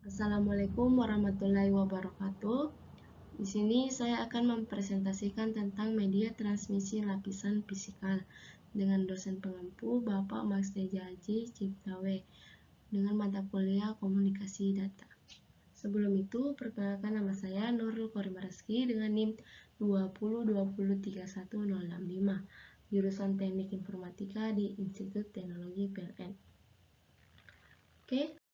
Assalamualaikum warahmatullahi wabarakatuh. Di sini saya akan mempresentasikan tentang media transmisi lapisan fisikal dengan dosen pengampu Bapak Max Teja Haji Ciptawe dengan mata kuliah Komunikasi Data. Sebelum itu, perkenalkan nama saya Nurul Korimaraski dengan NIM 202031065, jurusan Teknik Informatika di Institut Teknologi PLN. Oke.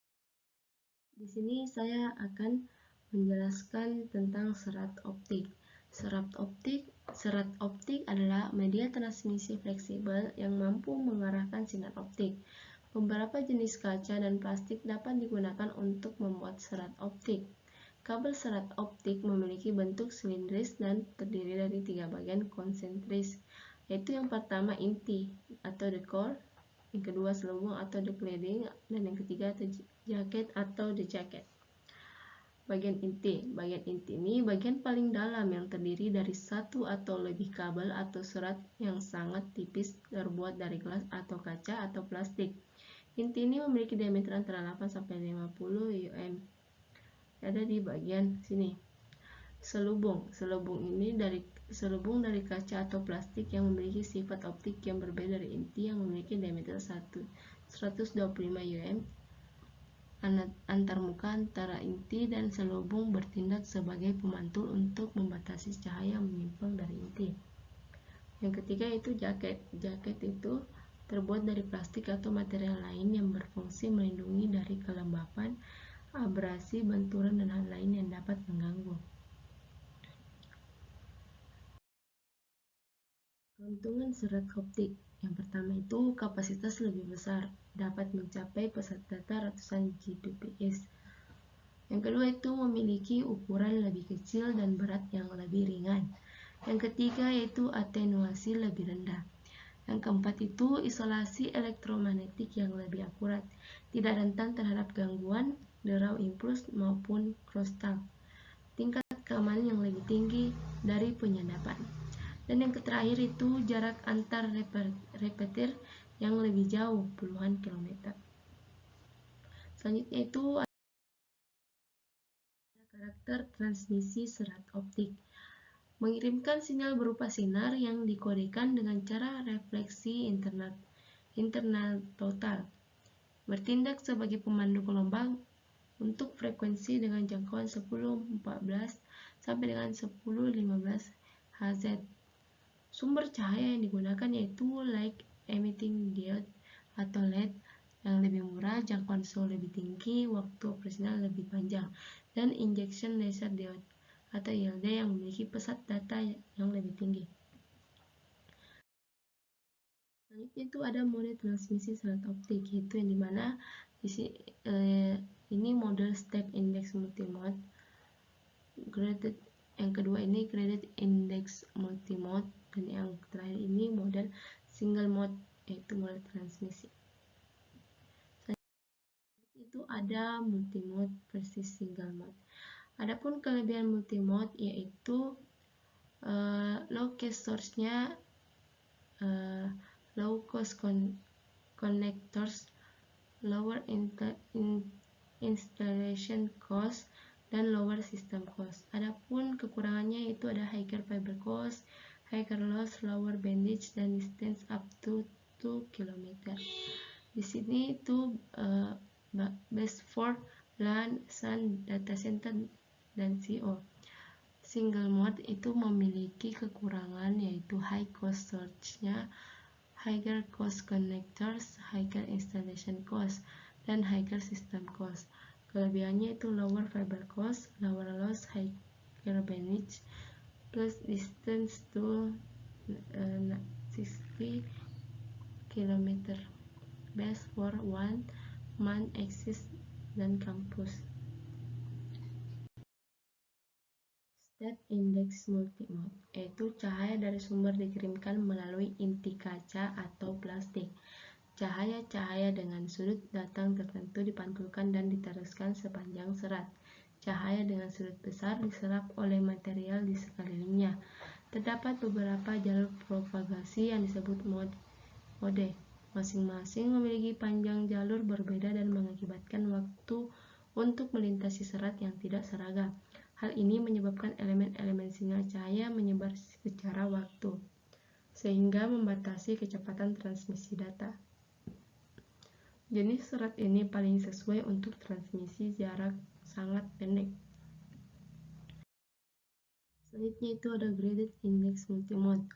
Di sini saya akan menjelaskan tentang serat optik. Serat optik adalah media transmisi fleksibel yang mampu mengarahkan sinar optik. Beberapa jenis kaca dan plastik dapat digunakan untuk membuat serat optik. Kabel serat optik memiliki bentuk silindris dan terdiri dari 3 bagian konsentris, yaitu yang pertama inti atau the core, yang kedua selubung atau the cladding, dan yang ketiga jaket atau the jacket. Bagian inti ini bagian paling dalam yang terdiri dari satu atau lebih kabel atau serat yang sangat tipis terbuat dari gelas atau kaca atau plastik. Inti ini memiliki diameter antara 8 sampai 50 mm. Ada di bagian sini. Selubung dari kaca atau plastik yang memiliki sifat optik yang berbeda dari inti yang memiliki diameter 125 mm. Antarmuka antara inti dan selubung bertindak sebagai pemantul untuk membatasi cahaya yang menyimpang dari inti. Yang ketiga itu jaket. Jaket itu terbuat dari plastik atau material lain yang berfungsi melindungi dari kelembapan, abrasi, benturan, dan hal lain yang dapat mengganggu. Keuntungan serat optik. Yang pertama itu kapasitas lebih besar, dapat mencapai pesat data ratusan Gbps. Yang kedua itu memiliki ukuran lebih kecil dan berat yang lebih ringan. Yang ketiga yaitu atenuasi lebih rendah. Yang keempat itu isolasi elektromagnetik yang lebih akurat, tidak rentan terhadap gangguan, derau impuls maupun crosstalk. Tingkat keamanan yang lebih tinggi dari penyadapan. Dan yang terakhir itu jarak antar repetir yang lebih jauh, puluhan kilometer. Selanjutnya itu karakter transmisi serat optik. Mengirimkan sinyal berupa sinar yang dikodekan dengan cara refleksi internal total. Bertindak sebagai pemandu gelombang untuk frekuensi dengan jangkauan 1014 sampai dengan 1015 Hz. Sumber cahaya yang digunakan yaitu light emitting diode atau LED yang lebih murah, jangkauan suhu lebih tinggi, waktu operasional lebih panjang, dan injection laser diode atau ILD yang memiliki pesat data yang lebih tinggi. Selanjutnya itu ada mode transmisi serat optik, yaitu yang dimana ini model step index multimode, graded. Yang kedua ini graded index multimode, dan yang terakhir ini model single mode, yaitu mode transmisi. Itu ada multimode versus single mode. Adapun kelebihan multimode yaitu low cost source-nya, low cost connectors, lower installation cost, dan lower system cost. Adapun kekurangannya itu ada higher fiber cost, higher loss, lower bandwidth, dan distance up to 2 km. Di sini itu best for LAN, SAN, data center, dan CO. Single mode itu memiliki kekurangan yaitu high cost source-nya, higher cost connectors, higher installation cost, dan higher system cost. Kelebihannya itu lower fiber cost, lower loss, higher bandwidth, plus distance to 60 km. Best for one man access dan kampus. Step index multimode, yaitu cahaya dari sumber dikirimkan melalui inti kaca atau plastik. Cahaya-cahaya dengan sudut datang tertentu dipantulkan dan diteruskan sepanjang serat. Cahaya dengan sudut besar diserap oleh material di sekelilingnya. Terdapat beberapa jalur propagasi yang disebut mode. Masing-masing memiliki panjang jalur berbeda dan mengakibatkan waktu untuk melintasi serat yang tidak seragam. Hal ini menyebabkan elemen-elemen sinyal cahaya menyebar secara waktu, sehingga membatasi kecepatan transmisi data. Jenis serat ini paling sesuai untuk transmisi jarak sangat pendek. Selanjutnya itu ada graded index multimode.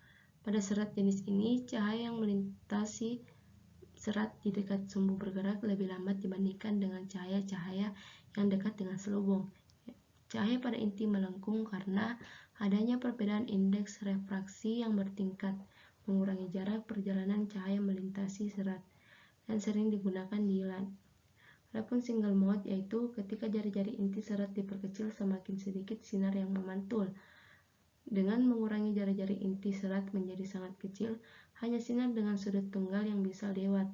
Pada serat jenis ini, cahaya yang melintasi serat di dekat sumbu bergerak lebih lambat dibandingkan dengan cahaya-cahaya yang dekat dengan selubung. Cahaya pada inti melengkung karena adanya perbedaan indeks refraksi yang bertingkat, mengurangi jarak perjalanan cahaya melintasi serat, dan sering digunakan di LAN. Adapun single mode yaitu ketika jari-jari inti serat diperkecil semakin sedikit sinar yang memantul. Dengan mengurangi jari-jari inti serat menjadi sangat kecil, hanya sinar dengan sudut tunggal yang bisa lewat.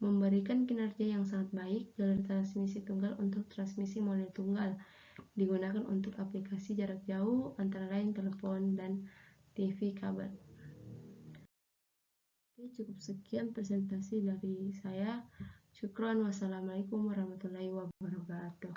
Memberikan kinerja yang sangat baik, jalur transmisi tunggal untuk transmisi model tunggal digunakan untuk aplikasi jarak jauh antara lain telepon dan TV kabel. Oke, cukup sekian presentasi dari saya. Syukron, wassalamualaikum warahmatullahi wabarakatuh.